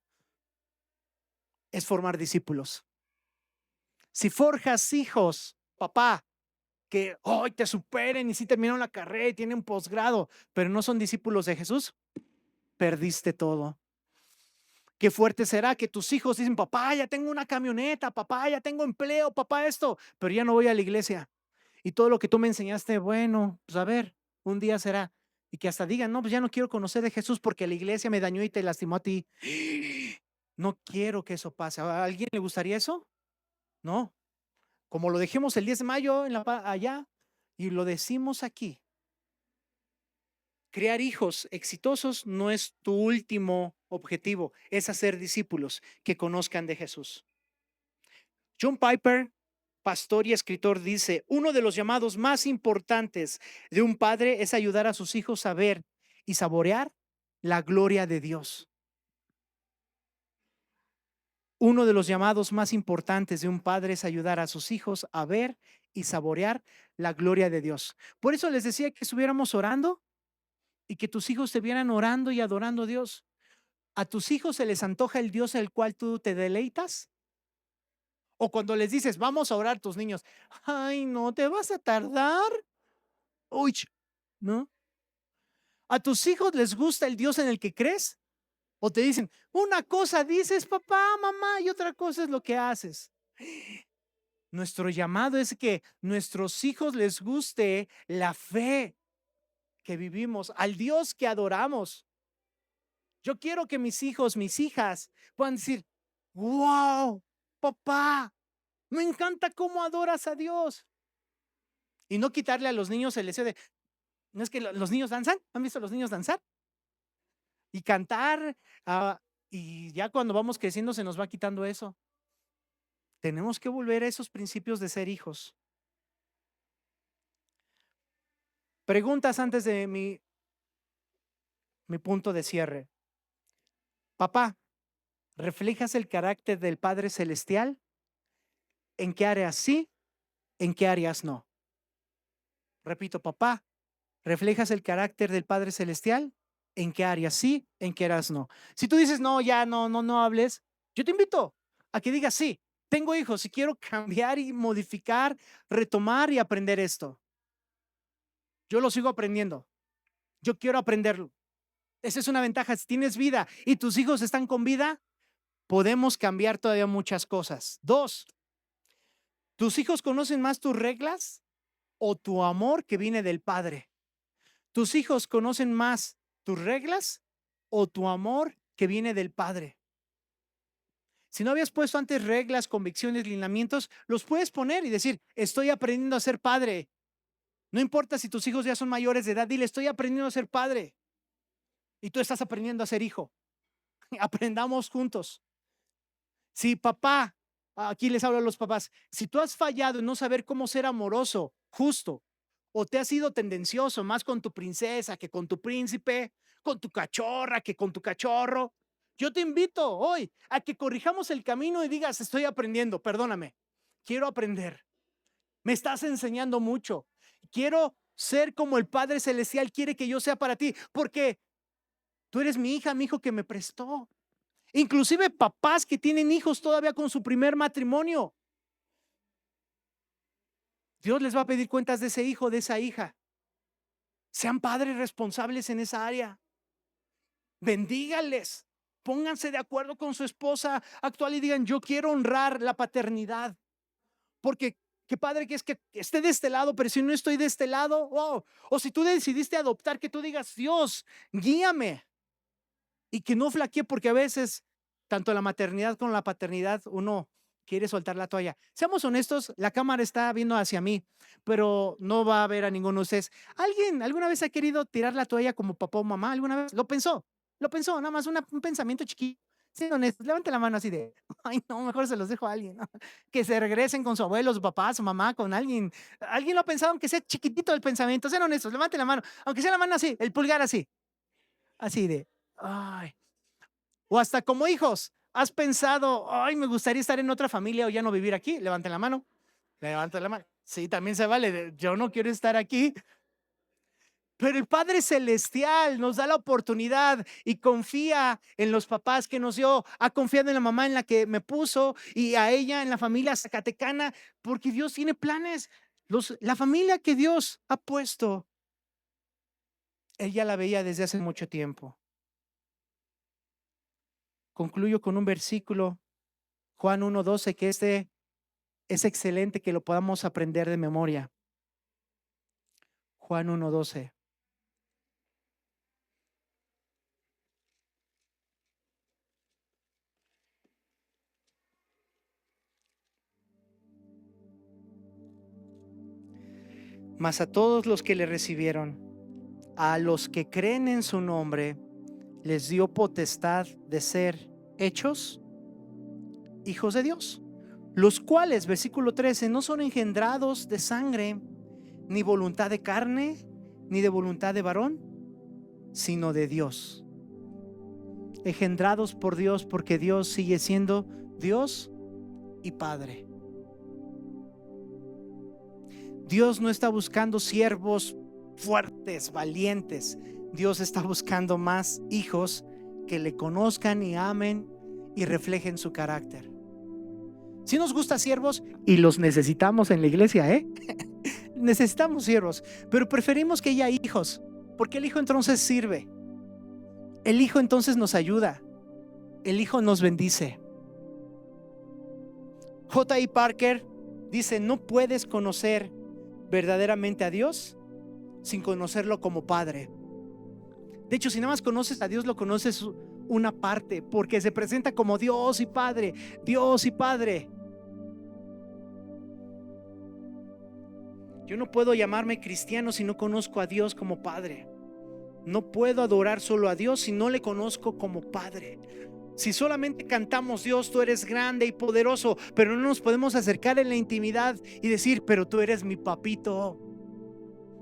Es formar discípulos. Si forjas hijos, papá, que hoy te superen y si terminaron la carrera y tienen posgrado, pero no son discípulos de Jesús, perdiste todo. Qué fuerte será que tus hijos dicen, papá, ya tengo una camioneta, papá, ya tengo empleo, papá, esto, pero ya no voy a la iglesia. Y todo lo que tú me enseñaste, bueno, pues a ver, un día será. Y que hasta digan, no, pues ya no quiero conocer de Jesús porque la iglesia me dañó y te lastimó a ti. No quiero que eso pase. ¿A alguien le gustaría eso? No. Como lo dejemos el 10 de mayo allá y lo decimos aquí. Crear hijos exitosos no es tu último objetivo, es hacer discípulos que conozcan de Jesús. John Piper, pastor y escritor, dice, uno de los llamados más importantes de un padre es ayudar a sus hijos a ver y saborear la gloria de Dios. Uno de los llamados más importantes de un padre es ayudar a sus hijos a ver y saborear la gloria de Dios. Por eso les decía que estuviéramos orando y que tus hijos te vieran orando y adorando a Dios. ¿A tus hijos se les antoja el Dios al cual tú te deleitas? O cuando les dices, vamos a orar, tus niños, ay, no, ¿te vas a tardar? Uy, ¿no? ¿A tus hijos les gusta el Dios en el que crees? ¿O te dicen, una cosa dices, papá, mamá, y otra cosa es lo que haces? Nuestro llamado es que nuestros hijos les guste la fe que vivimos, al Dios que adoramos. Yo quiero que mis hijos, mis hijas puedan decir, wow, papá, me encanta cómo adoras a Dios. Y no quitarle a los niños el deseo de, no es que los niños danzan, ¿han visto a los niños danzar? Y cantar, y ya cuando vamos creciendo se nos va quitando eso. Tenemos que volver a esos principios de ser hijos. Preguntas antes de mi punto de cierre. Papá, ¿reflejas el carácter del Padre Celestial? ¿En qué áreas sí? ¿En qué áreas no? Repito, papá, ¿reflejas el carácter del Padre Celestial? ¿En qué áreas sí? ¿En qué áreas no? Si tú dices, no, ya no hables, yo te invito a que digas, sí, tengo hijos y quiero cambiar y modificar, retomar y aprender esto. Yo lo sigo aprendiendo. Yo quiero aprenderlo. Esa es una ventaja. Si tienes vida y tus hijos están con vida, podemos cambiar todavía muchas cosas. 2, ¿tus hijos conocen más tus reglas o tu amor que viene del Padre? ¿Tus hijos conocen más tus reglas o tu amor que viene del Padre? Si no habías puesto antes reglas, convicciones, lineamientos, los puedes poner y decir, estoy aprendiendo a ser padre. No importa si tus hijos ya son mayores de edad, dile, estoy aprendiendo a ser padre. Y tú estás aprendiendo a ser hijo. Aprendamos juntos. Si papá, aquí les hablo a los papás, si tú has fallado en no saber cómo ser amoroso, justo, o te has sido tendencioso más con tu princesa que con tu príncipe, con tu cachorra que con tu cachorro, yo te invito hoy a que corrijamos el camino y digas, estoy aprendiendo, perdóname, quiero aprender, me estás enseñando mucho, quiero ser como el Padre Celestial quiere que yo sea para ti, porque tú eres mi hija, mi hijo que me prestó. Inclusive papás que tienen hijos todavía con su primer matrimonio. Dios les va a pedir cuentas de ese hijo, de esa hija. Sean padres responsables en esa área. Bendígales. Pónganse de acuerdo con su esposa actual y digan, yo quiero honrar la paternidad. Porque qué padre que es que esté de este lado, pero si no estoy de este lado, wow. O si tú decidiste adoptar, que tú digas, Dios, guíame. Y que no flaquee, porque a veces, tanto la maternidad como la paternidad, uno quiere soltar la toalla. Seamos honestos, la cámara está viendo hacia mí, pero no va a ver a ninguno de ustedes. ¿Alguien alguna vez ha querido tirar la toalla como papá o mamá? ¿Alguna vez? Lo pensó, nada más un pensamiento chiquito. Sean honestos, levante la mano así de, ay no, mejor se los dejo a alguien, ¿no? Que se regresen con su abuelo, su papá, su mamá, con alguien. Alguien lo ha pensado, aunque sea chiquitito el pensamiento. Sean honestos, levante la mano, aunque sea la mano así, el pulgar así de, ay. O hasta como hijos, ¿has pensado, ay, me gustaría estar en otra familia o ya no vivir aquí? Levanten la mano. Levanten la mano. Sí, también se vale. Yo no quiero estar aquí. Pero el Padre Celestial nos da la oportunidad y confía en los papás que nos dio, ha confiado en la mamá en la que me puso y a ella en la familia zacatecana, porque Dios tiene planes. La familia que Dios ha puesto, ella la veía desde hace mucho tiempo. Concluyo con un versículo, Juan 1:12, que es excelente que lo podamos aprender de memoria. Juan 1:12. Mas a todos los que le recibieron, a los que creen en su nombre, les dio potestad de ser hechos hijos de Dios, los cuales, versículo 13, no son engendrados de sangre, ni voluntad de carne, ni de voluntad de varón, sino de Dios. Engendrados por Dios, porque Dios sigue siendo Dios y Padre. Dios no está buscando siervos fuertes, valientes. Dios está buscando más hijos que le conozcan y amen y reflejen su carácter. Si nos gusta siervos y los necesitamos en la iglesia, necesitamos siervos, pero preferimos que haya hijos, porque el hijo entonces sirve, el hijo entonces nos ayuda, el hijo nos bendice. J.I. Parker dice: no puedes conocer verdaderamente a Dios sin conocerlo como Padre. De hecho, si nada más conoces a Dios, lo conoces una parte, porque se presenta como Dios y Padre, Dios y Padre. Yo no puedo llamarme cristiano si no conozco a Dios como Padre. No puedo adorar solo a Dios si no le conozco como Padre. Si solamente cantamos: Dios, tú eres grande y poderoso, pero no nos podemos acercar en la intimidad y decir: pero tú eres mi papito.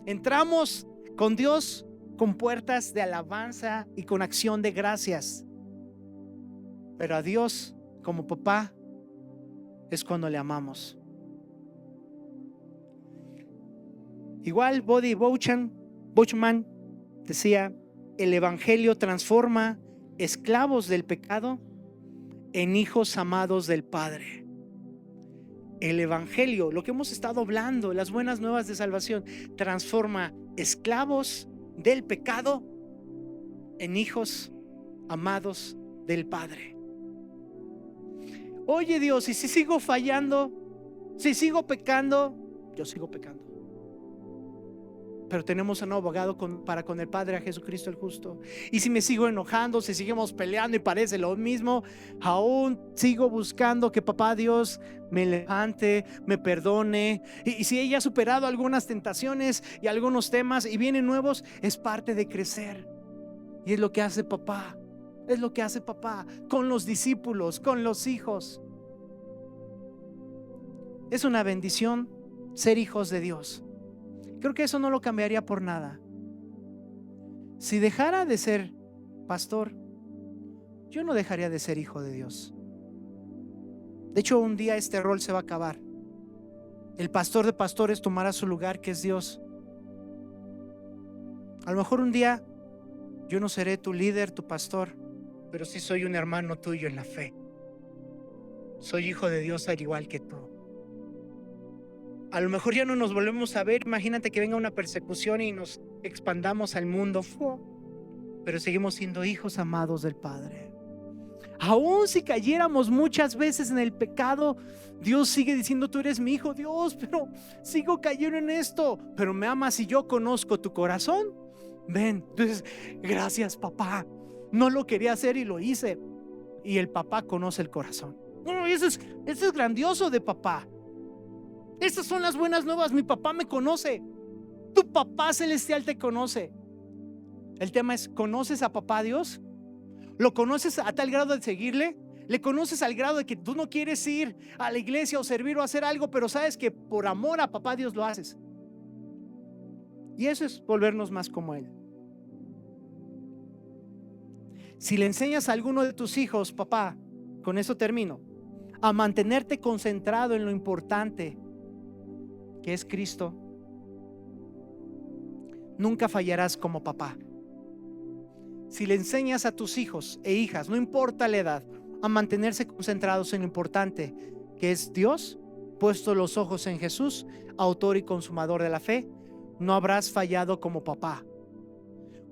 Entramos con Dios con puertas de alabanza y con acción de gracias, pero a Dios como papá es cuando le amamos. Igual Body Boachman decía: el evangelio transforma esclavos del pecado en hijos amados del Padre. El evangelio, lo que hemos estado hablando, las buenas nuevas de salvación, transforma esclavos del pecado en hijos amados del Padre. Oye Dios, y si sigo fallando, si sigo pecando, yo sigo pecando, pero tenemos a un abogado para con el Padre, a Jesucristo el justo. Y si me sigo enojando, si seguimos peleando y parece lo mismo, aún sigo buscando que papá Dios me levante, me perdone. Y si ella ha superado algunas tentaciones y algunos temas y vienen nuevos, es parte de crecer. Y es lo que hace papá, es lo que hace papá con los discípulos, con los hijos. Es una bendición ser hijos de Dios. Creo que eso no lo cambiaría por nada. Si dejara de ser pastor, yo no dejaría de ser hijo de Dios. De hecho, un día este rol se va a acabar. El pastor de pastores tomará su lugar, que es Dios. A lo mejor un día yo no seré tu líder, tu pastor, pero sí soy un hermano tuyo en la fe. Soy hijo de Dios al igual que tú. A lo mejor ya no nos volvemos a ver. Imagínate que venga una persecución y nos expandamos al mundo, pero seguimos siendo hijos amados del Padre. Aún si cayéramos muchas veces en el pecado, Dios sigue diciendo: tú eres mi hijo. Dios, pero sigo cayendo en esto, pero me amas y yo conozco tu corazón. Ven, entonces, gracias papá, no lo quería hacer y lo hice. Y el papá conoce el corazón. Eso es grandioso de papá. Estas son las buenas nuevas. Mi papá me conoce, tu papá celestial te conoce. El tema es: ¿conoces a papá Dios? ¿Lo conoces a tal grado de seguirle? ¿Le conoces al grado de que tú no quieres ir a la iglesia o servir o hacer algo, pero sabes que por amor a papá Dios lo haces? Y eso es volvernos más como Él. Si le enseñas a alguno de tus hijos, papá, con eso termino, a mantenerte concentrado en lo importante que es Cristo, nunca fallarás como papá. Si le enseñas a tus hijos e hijas, no importa la edad, a mantenerse concentrados en lo importante que es Dios, puesto los ojos en Jesús, autor y consumador de la fe, no habrás fallado como papá.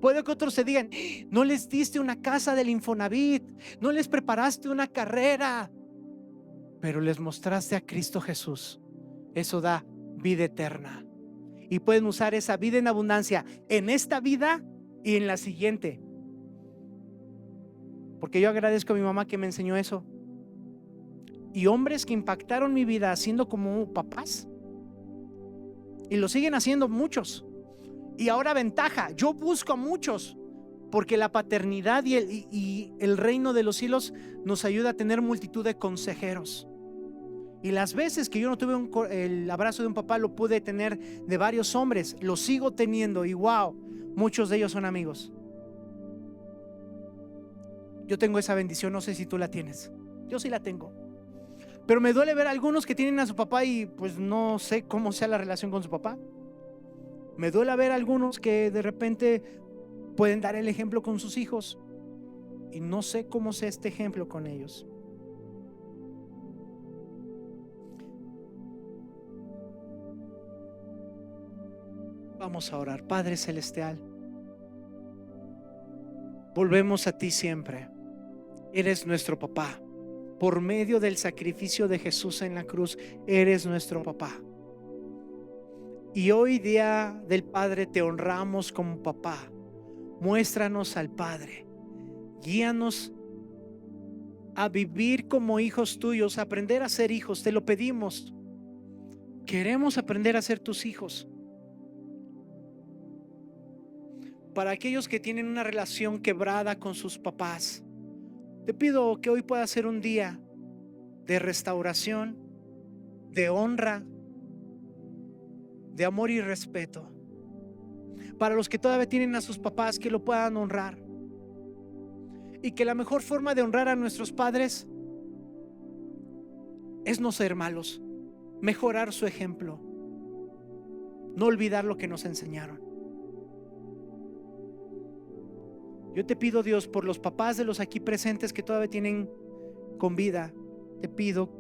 Puede que otros se digan: no les diste una casa del Infonavit, no les preparaste una carrera, pero les mostraste a Cristo Jesús. Eso da vida eterna, y pueden usar esa vida en abundancia en esta vida y en la siguiente. Porque yo agradezco a mi mamá que me enseñó eso, y hombres que impactaron mi vida haciendo como papás, y lo siguen haciendo muchos. Y ahora ventaja, yo busco a muchos, porque la paternidad y el reino de los cielos nos ayuda a tener multitud de consejeros. Y las veces que yo no tuve el abrazo de un papá, lo pude tener de varios hombres. Lo sigo teniendo y wow, muchos de ellos son amigos. Yo tengo esa bendición, no sé si tú la tienes. Yo sí la tengo. Pero me duele ver a algunos que tienen a su papá y pues no sé cómo sea la relación con su papá. Me duele ver a algunos que de repente pueden dar el ejemplo con sus hijos y no sé cómo sea este ejemplo con ellos. Vamos a orar. Padre Celestial, volvemos a ti siempre. Eres nuestro papá. Por medio del sacrificio de Jesús en la cruz, eres nuestro papá. Y hoy, día del Padre, te honramos como papá. Muéstranos al Padre. Guíanos a vivir como hijos tuyos, a aprender a ser hijos. Te lo pedimos. Queremos aprender a ser tus hijos. Para aquellos que tienen una relación quebrada con sus papás, te pido que hoy pueda ser un día de restauración, de honra, de amor y respeto. Para los que todavía tienen a sus papás, que lo puedan honrar. Y que la mejor forma de honrar a nuestros padres es no ser malos, mejorar su ejemplo, no olvidar lo que nos enseñaron. Yo te pido, Dios, por los papás de los aquí presentes que todavía tienen con vida, te pido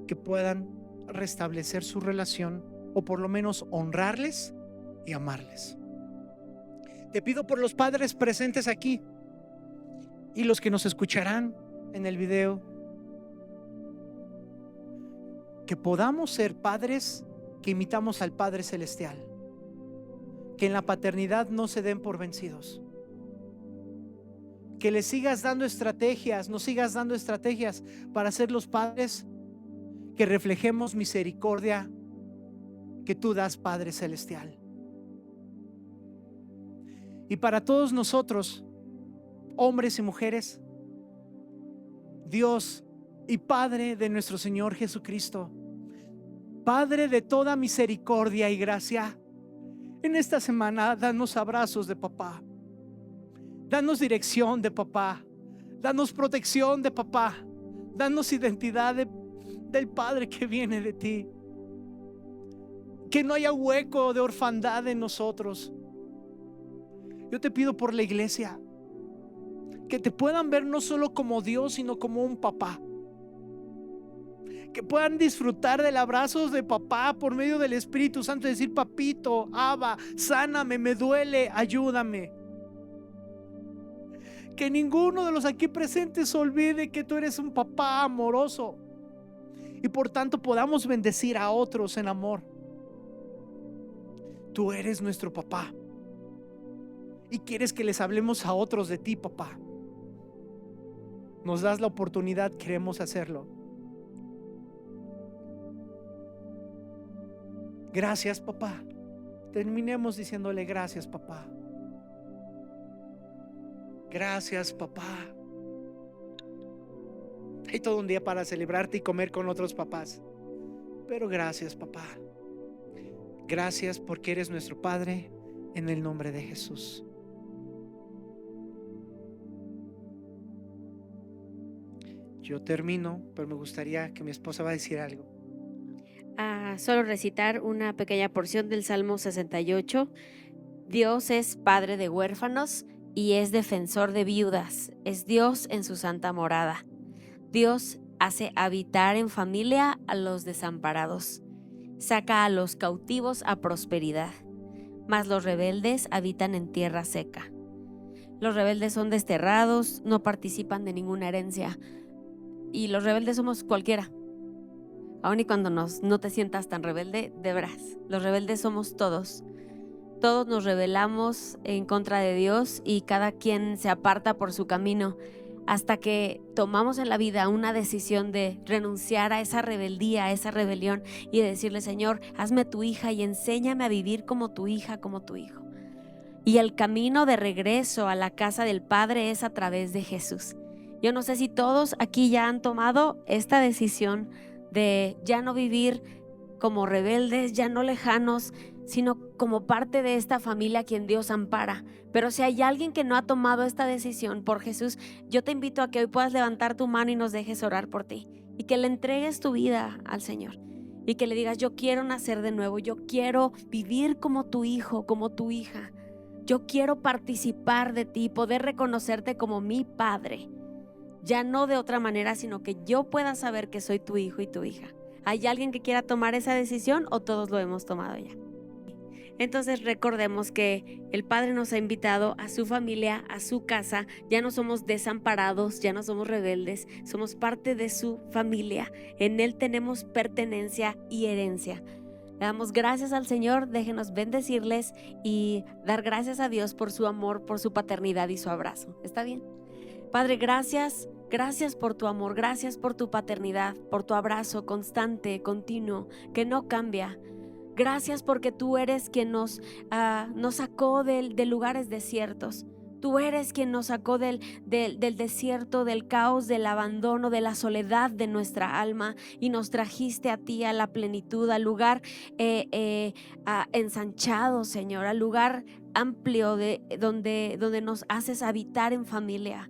que puedan restablecer su relación o por lo menos honrarles y amarles. Te pido por los padres presentes aquí y los que nos escucharán en el video, que podamos ser padres que imitamos al Padre Celestial, que en la paternidad no se den por vencidos, que les sigas dando estrategias, nos sigas dando estrategias para ser los padres que reflejemos misericordia que tú das, Padre Celestial. Y para todos nosotros, hombres y mujeres, Dios y Padre de nuestro Señor Jesucristo, Padre de toda misericordia y gracia, en esta semana danos abrazos de papá, danos dirección de papá, danos protección de papá, danos identidad del Padre que viene de ti. Que no haya hueco de orfandad en nosotros. Yo te pido por la iglesia, que te puedan ver no solo como Dios, sino como un papá. Que puedan disfrutar del abrazo de papá por medio del Espíritu Santo, decir: papito, Abba, sáname, me duele, ayúdame. Que ninguno de los aquí presentes olvide que tú eres un papá amoroso y por tanto podamos bendecir a otros en amor. Tú eres nuestro papá y quieres que les hablemos a otros de ti, papá. Nos das la oportunidad, queremos hacerlo. Gracias, papá. Terminemos diciéndole: gracias, papá. Gracias, papá. Hay todo un día para celebrarte y comer con otros papás, pero gracias, papá. Gracias porque eres nuestro Padre, en el nombre de Jesús. Yo termino, pero me gustaría que mi esposa va a decir algo. Solo recitar una pequeña porción del Salmo 68. Dios es padre de huérfanos y es defensor de viudas. Es Dios en su santa morada. Dios hace habitar en familia a los desamparados. Saca a los cautivos a prosperidad. Mas los rebeldes habitan en tierra seca. Los rebeldes son desterrados, no participan de ninguna herencia. Y los rebeldes somos cualquiera. Aun y cuando no te sientas tan rebelde, de veras, los rebeldes somos todos. Todos nos rebelamos en contra de Dios y cada quien se aparta por su camino hasta que tomamos en la vida una decisión de renunciar a esa rebeldía, a esa rebelión y de decirle: Señor, hazme tu hija y enséñame a vivir como tu hija, como tu hijo. Y el camino de regreso a la casa del Padre es a través de Jesús. Yo no sé si todos aquí ya han tomado esta decisión de ya no vivir como rebeldes, ya no lejanos, sino como parte de esta familia a quien Dios ampara. Pero si hay alguien que no ha tomado esta decisión por Jesús, yo te invito a que hoy puedas levantar tu mano y nos dejes orar por ti y que le entregues tu vida al Señor y que le digas: yo quiero nacer de nuevo, yo quiero vivir como tu hijo, como tu hija. Yo quiero participar de ti, poder reconocerte como mi padre. Ya no de otra manera, sino que yo pueda saber que soy tu hijo y tu hija. ¿Hay alguien que quiera tomar esa decisión o todos lo hemos tomado ya? Entonces recordemos que el Padre nos ha invitado a su familia, a su casa. Ya no somos desamparados, ya no somos rebeldes, somos parte de su familia. En Él tenemos pertenencia y herencia. Le damos gracias al Señor, déjenos bendecirles y dar gracias a Dios por su amor, por su paternidad y su abrazo. ¿Está bien? Padre, gracias. Gracias por tu amor, gracias por tu paternidad, por tu abrazo constante, continuo, que no cambia. Gracias porque tú eres quien nos sacó de lugares desiertos. Tú eres quien nos sacó del desierto, del caos, del abandono, de la soledad de nuestra alma y nos trajiste a ti, a la plenitud, al lugar ensanchado, Señor, al lugar amplio donde nos haces habitar en familia.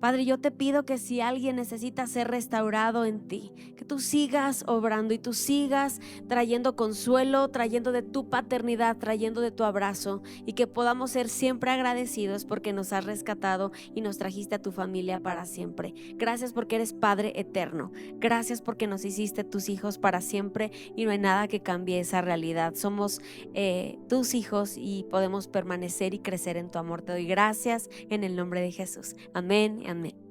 Padre, yo te pido que si alguien necesita ser restaurado en ti, que tú sigas obrando y tú sigas trayendo consuelo, trayendo de tu paternidad, trayendo de tu abrazo, y que podamos ser siempre agradecidos porque nos has rescatado y nos trajiste a tu familia para siempre. Gracias porque eres Padre eterno. Gracias porque nos hiciste tus hijos para siempre y no hay nada que cambie esa realidad. Somos tus hijos y podemos permanecer y crecer en tu amor. Te doy gracias en el nombre de Jesús. Amén. Amén.